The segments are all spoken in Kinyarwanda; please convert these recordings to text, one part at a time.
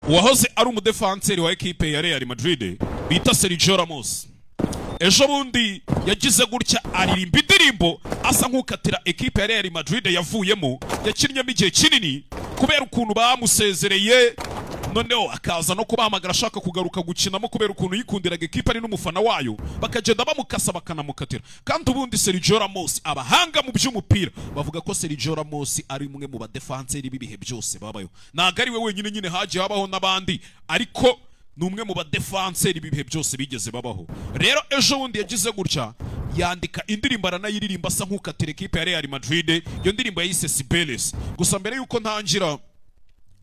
uwahoze ari umudefanseri wa ekipe ya Real Madrid bita Sergio Ramos. Ejo bundi yagize gutya aririmba indirimbo asa nk'ukatira ekipe ya Real Madrid yavuyemo, yakinnyemo igihe kinini kubera ukuntu bamusezereye, noneho akaza no kubahamagara ashaka kugaruka gukinamo kubera ukuntu yikundiraga ekipe ari n'umufana wayo, bakagenda bamukasa bakanamukatira. Kandi ubundi Sergio Ramos, abahanga mu by'umupira bavuga ko Sergio Ramos ari umwe mu badefanseri b'ibihe byose babayo. Ntago ari we wenyine, nyine hagiye habaho n'abandi, ariko ni umwe mu badefanseri b'ibihe byose bigeze babaho. Rero ejo bundi yagize gutya yandika indirimbo aranayiririmba asa nk'ukatira ekipe ya Real Madrid. Iyo ndirimbo yayise Cibeles. Gusa mbere yuko ntangira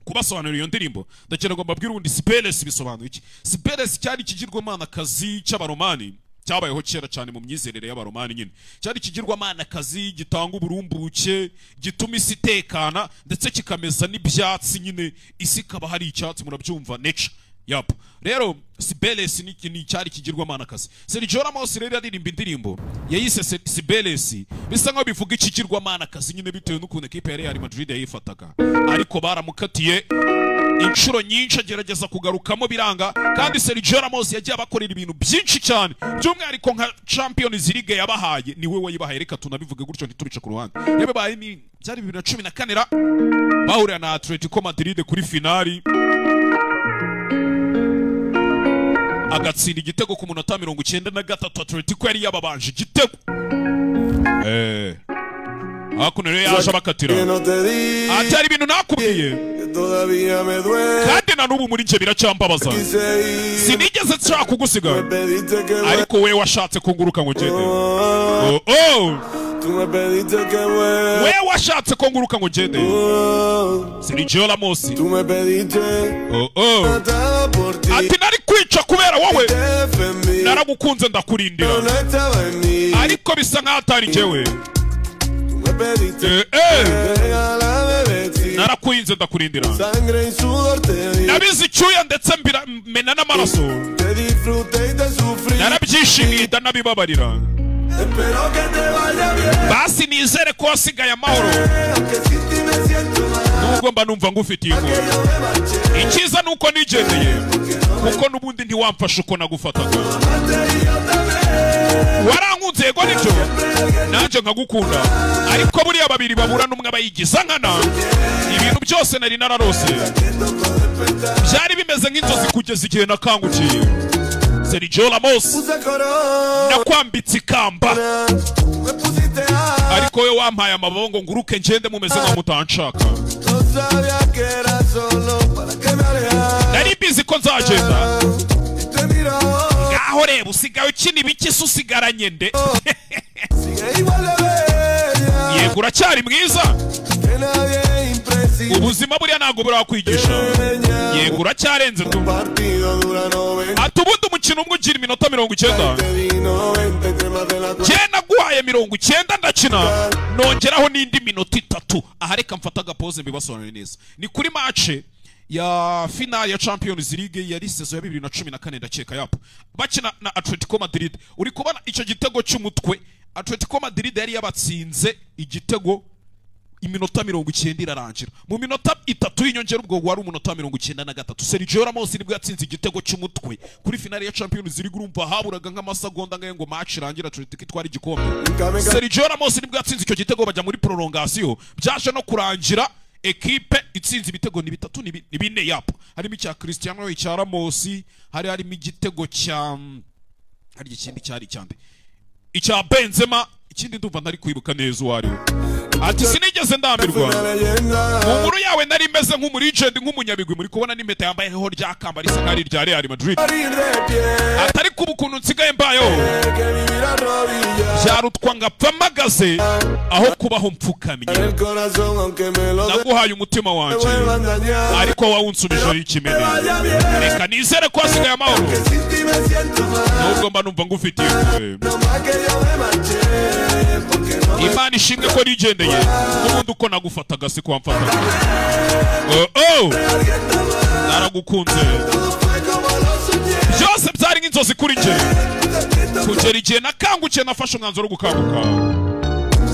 kubasobanurira iyo ndirimbo, ndakira ngo mbabwire ubundi Cibeles bisobanuye iki. Cibeles cyari ikigirwamana kazi cy'abaromani cyabayeho kera cyane mu myizerere y'abaromani. Nyine cyari ikigirwamana kazi gitanga uburumbuke, gituma isi itekana ndetse kikameza n'ibyatsi, nyine isi ikaba hari icyatsi, murabyumva, nature. Yap. Rero Cibeles ni cyari kigirwamana kazi. Sergio Ramos rero aririmba indirimbo yayise Cibeles, bisa nkaho bivuga ikigirwamana kazi nyine bitewe n'ukuntu ekipe ya Real Madrid yayifataga. Ariko baramukatiye inshuro nyinshi agerageza kugarukamo biranga, kandi Sergio Ramos yagiye abakorera ibintu byinshi cyane, by'umwihariko nka Champions League yabahaye niwe wayibahaye. Reka tunabivuge gutyo ntitubice ku ruhande. Yabaye ni byari 2014 bahurira na Atletico Madrid kuri finali, agatsinda igitego ku munota 93. Atletico yari yababanje igitego. Hakuno rero yaje bakatira. Atari ibintu nakubwiye kandi na n'ubu muri nje biracyambabaza. Sinigeze nshaka kugusiga, ariko we washatse kunguruka ngo ngende. We washatse kunguruka ngo ngende. Sergio Ramos. Ati nari kwica kubera wowe, naragukunze ndakurindira, ariko bisa nkaho atari njyewe. Narakuinze ndakurindira, nabizi icyuya ndetse mena n'amaraso, narabyishimiye ndanabibabarira. Basi nizere ko wasigaye amahoro, nubwo mba numva ngufitiye inkuru. Icyiza nuko nigendeye, kuko nubundi ntiwamfasha uko nagufataga. Warankunze yego nibyo, nanjye nkagukunda, ariko buriya babiri babura n'umwe abayigiza nkana. Ibintu byose nari nararose byari bimeze nk'inzozi kugeza igihe nakangukiye. Sergio Ramos, nakwambitse ikamba, ariko we wampaye amabongo nguruke ngende mumeze nka mutanshaka. Nari bizi ko nzagenda. Ngaho reba usigaye ukina ibiki se usigaranye nde? Yego uracyari mwiza, ubuzima buriya ntabwo burakwigisha. Yego uracyarenze tu. Ati ubundi umukino umwe ugira iminota 90. Jye naguhaye 90 ndakina, nongeraho n'indi minota 3. Aha reka mfata agapoze mbibasobanurire neza. Ni kuri match ya final ya Champions League yari season ya 2014 ndakeka yapo, bakina na Atletico Madrid. Uri kubona icyo gitego cy'umutwe, Atletico Madrid yari yabatsinze igitego iminota 90 irarangira. Mu minota 3 y'inyongera ubwo wari umunota 93. Sergio Ramos nibwo yatsinze igitego cy'umutwe kuri finale ya Champions League. Urumva haburaga nk'amasegonda ngaye ngo match irangira Atletico itwara igikombe. Sergio Ramos nibwo yatsinze icyo gitego, bajya muri prolongation, byaje no kurangira ekipe itsinze ibitego ni 3 ni 4 yapo. Harimo icya Cristiano, icya Ramos, harimo igitego cya hari ikindi cyari cyande icya Benzema, ikindi ndumva ntari kwibuka neza uwari. Ati sinigeze ndambirwa mu nkuru yawe, nari meze nk'umuregend, nk'umunyabigwi. Muri kubona n'impeta yambayeho rya kamba risa nk'ari rya Real Madrid. Atari kuba ukuntu nsigaye mbayeho byarutwa ngapfa mpagaze aho kubaho mpfukamye. Naguhaye umutima wanjye, ariko wawunsubije y'ikimene. Reka nizere ko wasigaye amahoro, nubwo mba numva ngufitiye impuhwe. Imana ishimwe ko nigendeye, n'ubundi uko nagufataga si ko wamfataga. Naragukunze, byose byari nk'inzozi kuri njye, kugera igihe nakangukiye nafashe umwanzuro wo gukanguka.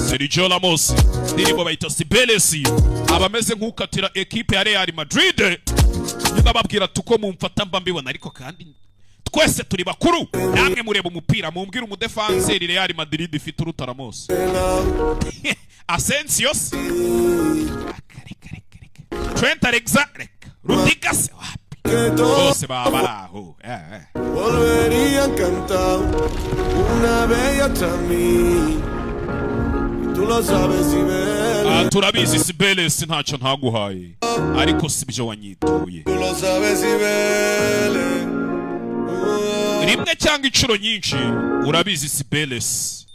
Sergio Ramos, ndirimbo bayita Cibeles, abameze nk'ukatira ekipe ya Real Madrid. ndababwira tuko mumfata mba mbibona ariko kandi twese turi bakuru namwe mureba umupira mumbwira umudefanseri Real Madrid ifite uruta Ramos Asensio Trent Alexander Rudiger bose baba baraho volvería encantado una bella tami tú lo sabes Cibeles turabizi Cibeles ntacyo ntaguhaye ariko sibyo wanyituye tú lo sabes Cibeles rimwe cyangwa inshuro nyinshi urabizi Cibeles